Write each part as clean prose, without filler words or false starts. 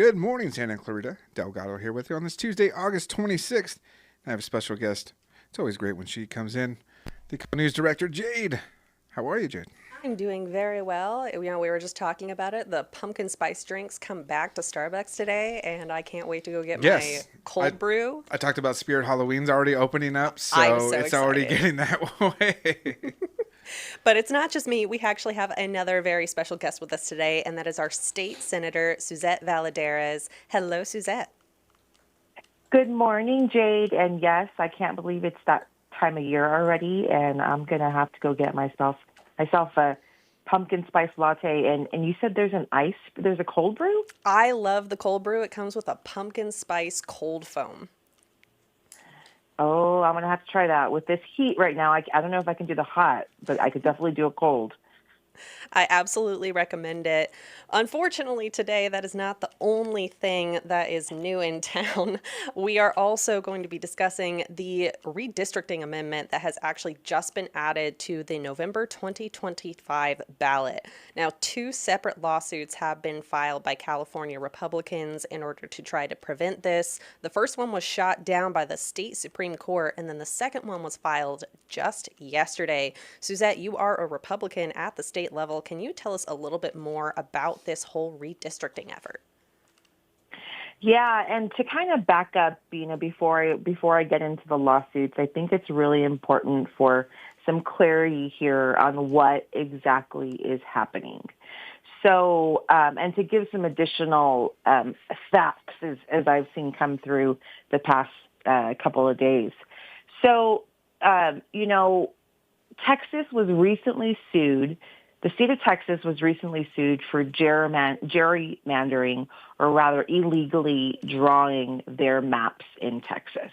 Good morning, Santa Clarita. Delgado here with you on this Tuesday, August 26th. I have a special guest. It's always great when she comes in. The news director, Jade. How are you, Jade? I'm doing very well. We were just talking about it. The pumpkin spice drinks come back to Starbucks today, and I can't wait to go get my Yes, I cold brew. I talked about Spirit Halloween's already opening up, I'm so so it's already excited. getting that way. But it's not just me. We actually have another very special guest with us today, and that is our state senator, Suzette Valladares. Hello, Suzette. Good morning, Jade. And yes, I can't believe it's that time of year already, and I'm gonna have to go get myself a pumpkin spice latte. And you said there's a cold brew? I love the cold brew. It comes with a pumpkin spice cold foam. Oh, I'm gonna have to try that. With this heat right now, I don't know if I can do the hot, but I could definitely do a cold. I absolutely recommend it. Unfortunately, today, that is not the only thing that is new in town. We are also going to be discussing the redistricting amendment that has actually just been added to the November 2025 ballot. Now, two separate lawsuits have been filed by California Republicans in order to try to prevent this. The first one was shot down by the state Supreme Court, and then the second one was filed just yesterday. Suzette, you are a Republican at the state level. Can you tell us a little bit more about this whole redistricting effort? Yeah, and to kind of back up, before I get into the lawsuits, I think it's really important for some clarity here on what exactly is happening. So, and to give some additional facts as I've seen come through the past couple of days. So, Texas was recently sued. The state of Texas was recently sued for gerrymandering, or rather illegally drawing their maps in Texas.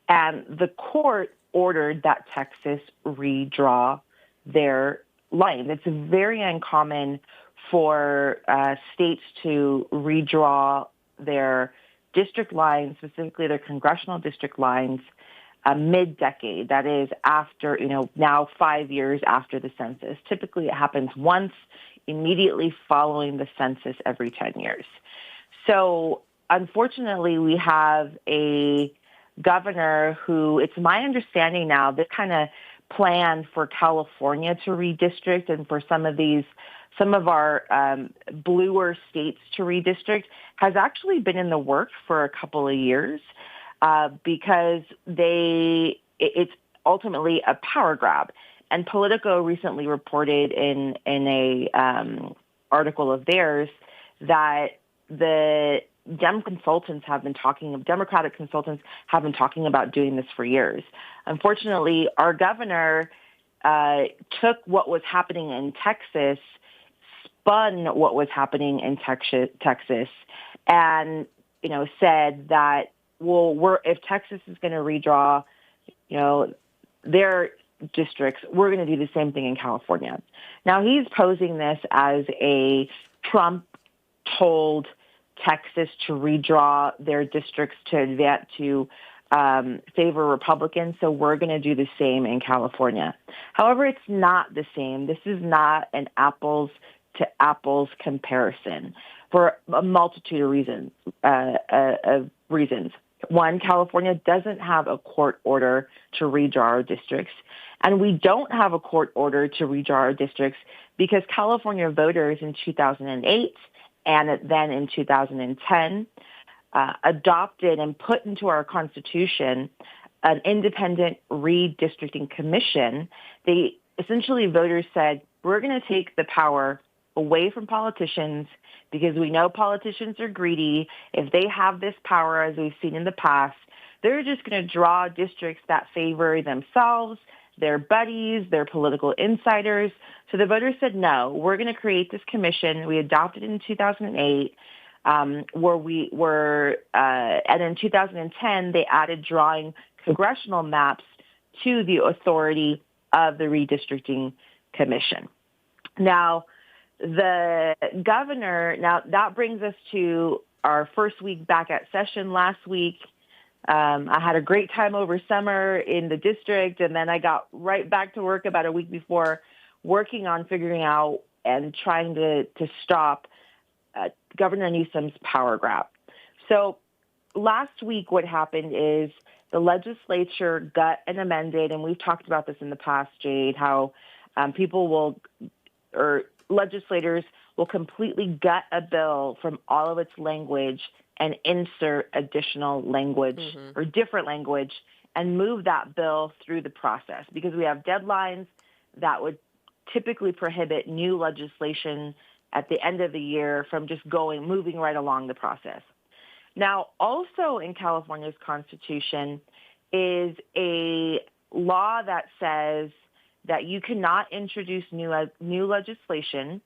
And the court ordered that Texas redraw their lines. It's very uncommon for states to redraw their district lines, specifically their congressional district lines, mid-decade. That is after, now 5 years after the census. Typically it happens once immediately following the census every 10 years. So unfortunately, we have a governor who, it's my understanding now, this kind of plan for California to redistrict and for some of our bluer states to redistrict has actually been in the works for a couple of years. Because it's ultimately a power grab. And Politico recently reported in a article of theirs that the Democratic consultants have been talking about doing this for years. Unfortunately, our governor took what was happening in Texas, spun what was happening in Texas, and said that, well, if Texas is going to redraw, their districts, we're going to do the same thing in California. Now, he's posing this as a Trump told Texas to redraw their districts to favor Republicans, so we're going to do the same in California. However, it's not the same. This is not an apples to apples comparison for a multitude of reasons. One, California doesn't have a court order to redraw our districts. And we don't have a court order to redraw our districts because California voters in 2008 and then in 2010 adopted and put into our Constitution an independent redistricting commission. Voters said, we're going to take the power away from politicians because we know politicians are greedy. If they have this power, as we've seen in the past, they're just going to draw districts that favor themselves, their buddies, their political insiders. So the voters said, no, we're going to create this commission. We adopted it in 2008, and in 2010, they added drawing congressional maps to the authority of the redistricting commission. Now, the governor, now that brings us to our first week back at session last week. I had a great time over summer in the district, and then I got right back to work about a week before, working on figuring out and trying to stop Governor Newsom's power grab. So last week, what happened is the legislature gut and amended, and we've talked about this in the past, Jade, how legislators will completely gut a bill from all of its language and insert additional language or different language and move that bill through the process because we have deadlines that would typically prohibit new legislation at the end of the year from just moving right along the process. Now, also in California's Constitution is a law that says that you cannot introduce new legislation.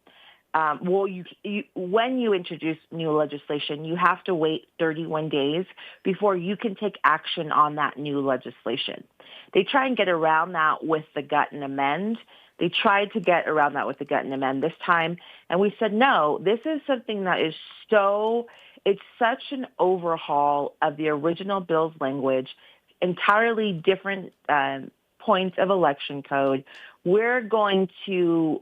When you introduce new legislation, you have to wait 31 days before you can take action on that new legislation. They try and get around that with the gut and amend. They tried to get around that with the gut and amend this time, and we said, no, this is something that is it's such an overhaul of the original bill's language, entirely different points of election code. We're going to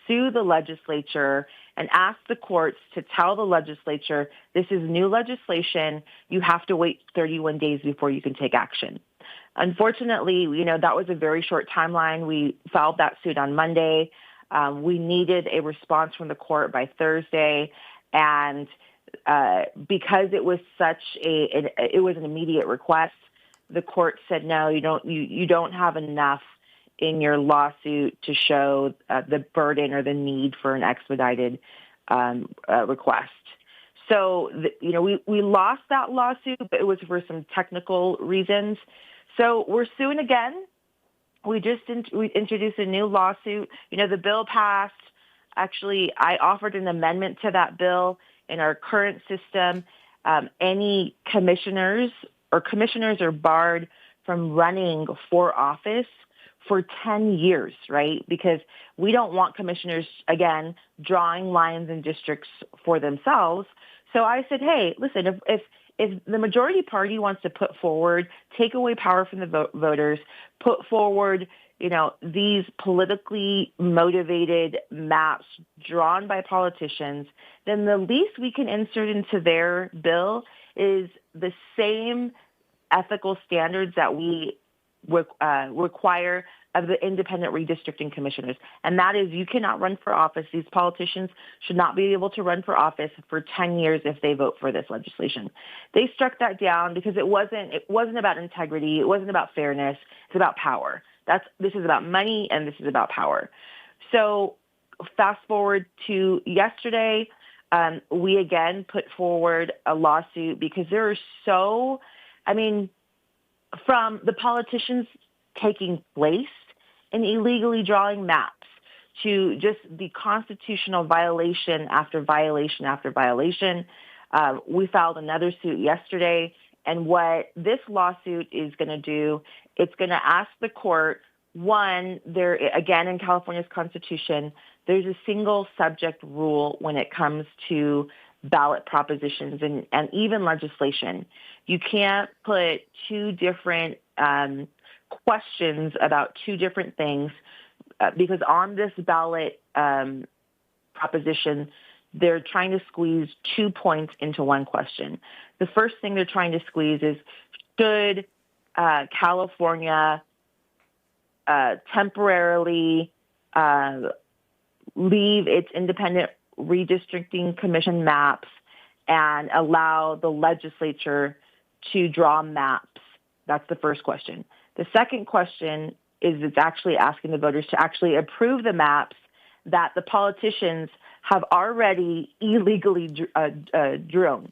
sue the legislature and ask the courts to tell the legislature this is new legislation. You have to wait 31 days before you can take action. Unfortunately, that was a very short timeline. We filed that suit on Monday. We needed a response from the court by Thursday, and because it was it was an immediate request, the court said no, you don't have enough in your lawsuit to show the burden or the need for an expedited request. So we lost that lawsuit, but it was for some technical reasons. So we're suing again. We introduced a new lawsuit. The bill passed. Actually, I offered an amendment to that bill. In our current system, any commissioners are barred from running for office for 10 years, right? Because we don't want commissioners, again, drawing lines and districts for themselves. So I said, hey, listen, if the majority party wants to put forward, take away power from the voters, put forward these politically motivated maps drawn by politicians, then the least we can insert into their bill is the same ethical standards that we require of the independent redistricting commissioners. And that is, you cannot run for office. These politicians should not be able to run for office for 10 years if they vote for this legislation. They struck that down because it wasn't about integrity. It wasn't about fairness. It's about power. This is about money, and this is about power. So fast forward to yesterday, we again put forward a lawsuit because there are from the politicians taking place and illegally drawing maps to just the constitutional violation after violation after violation. We filed another suit yesterday. And what this lawsuit is going to do, it's going to ask the court, again, in California's Constitution, there's a single subject rule when it comes to ballot propositions and even legislation. You can't put two different questions about two different things because on this ballot proposition, they're trying to squeeze 2 points into one question. The first thing they're trying to squeeze is, should California temporarily leave its independent redistricting commission maps and allow the legislature to draw maps? That's the first question. The second question is it's actually asking the voters to actually approve the maps that the politicians have already illegally drawn.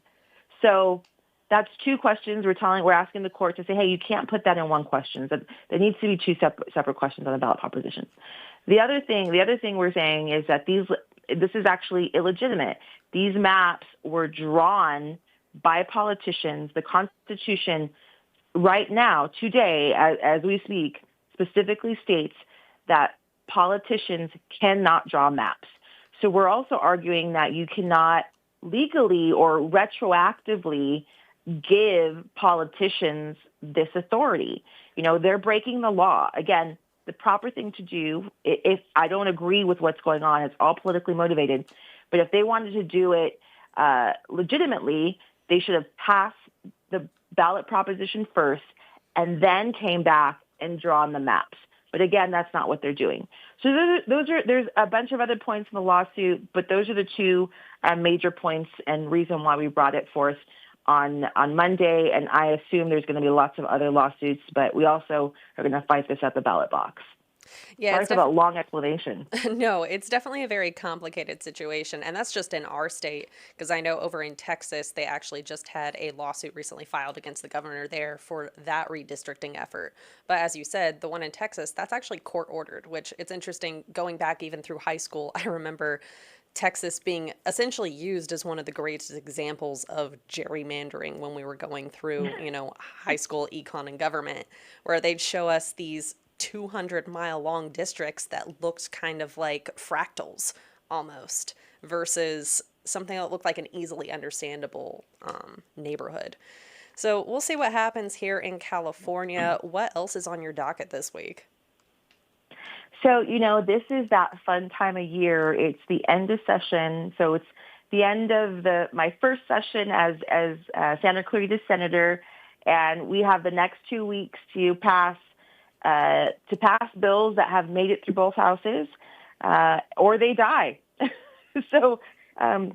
So that's two questions. We're asking the court to say, hey, you can't put that in one question. There needs to be two separate questions on the ballot proposition. The other thing we're saying is that this is actually illegitimate. These maps were drawn by politicians. The Constitution right now, today, as we speak, specifically states that politicians cannot draw maps. So we're also arguing that you cannot legally or retroactively give politicians this authority. They're breaking the law. Again, the proper thing to do, if I don't agree with what's going on, it's all politically motivated, but if they wanted to do it legitimately, they should have passed the ballot proposition first and then came back and drawn the maps. But again, that's not what they're doing. So there's a bunch of other points in the lawsuit, but those are the two major points and reason why we brought it forth on Monday. And I assume there's going to be lots of other lawsuits, but we also are going to fight this at the ballot box. Yeah, sorry for that long explanation. No, it's definitely a very complicated situation. And that's just in our state, because I know over in Texas, they actually just had a lawsuit recently filed against the governor there for that redistricting effort. But as you said, the one in Texas, that's actually court ordered, which it's interesting going back even through high school. I remember Texas being essentially used as one of the greatest examples of gerrymandering when we were going through, high school econ and government, where they'd show us these 200-mile long districts that looked kind of like fractals almost versus something that looked like an easily understandable neighborhood. So we'll see what happens here in California. What else is on your docket this week? So, this is that fun time of year. It's the end of session. So it's the end of my first session as Santa Clarita Senator. And we have the next 2 weeks to pass bills that have made it through both houses, or they die. So, I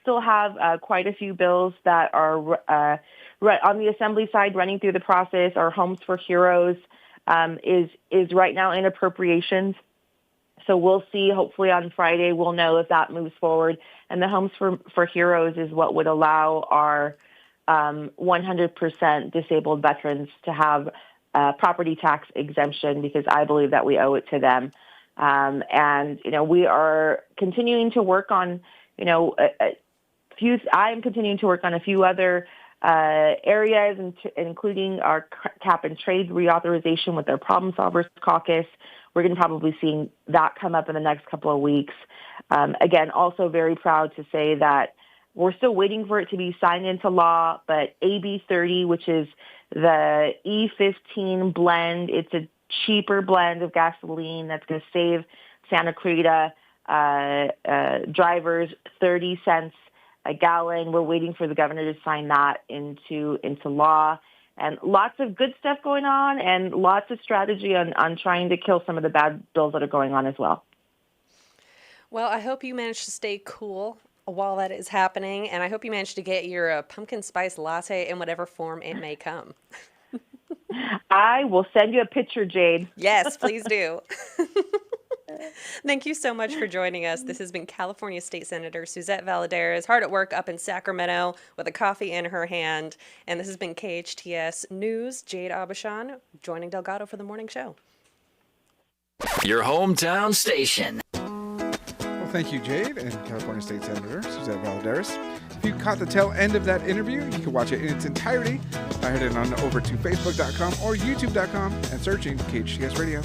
still have quite a few bills that are on the Assembly side running through the process. Our Homes for Heroes is right now in appropriations. So we'll see. Hopefully on Friday, we'll know if that moves forward. And the Homes for Heroes is what would allow our 100% disabled veterans to have property tax exemption, because I believe that we owe it to them. And we are continuing to work on, I'm continuing to work on a few other areas, including our cap and trade reauthorization with our Problem Solvers Caucus. We're going to probably see that come up in the next couple of weeks. Again, also very proud to say that we're still waiting for it to be signed into law, but AB 30, which is the E15 blend, it's a cheaper blend of gasoline that's going to save Santa Clarita drivers 30 cents a gallon. We're waiting for the governor to sign that into law. And lots of good stuff going on and lots of strategy on trying to kill some of the bad bills that are going on as well. Well, I hope you manage to stay cool while that is happening, and I hope you manage to get your pumpkin spice latte in whatever form it may come. I will send you a picture, Jade. Yes, please do. Thank you so much for joining us. This has been California State Senator Suzette Valladares, hard at work up in Sacramento with a coffee in her hand. And this has been KHTS News, Jade Aubuchon, joining Delgado for the morning show. Your hometown station. Well, thank you, Jade, and California State Senator Suzette Valladares. If you caught the tail end of that interview, you can watch it in its entirety by heading on over to Facebook.com or YouTube.com and searching KHTS Radio.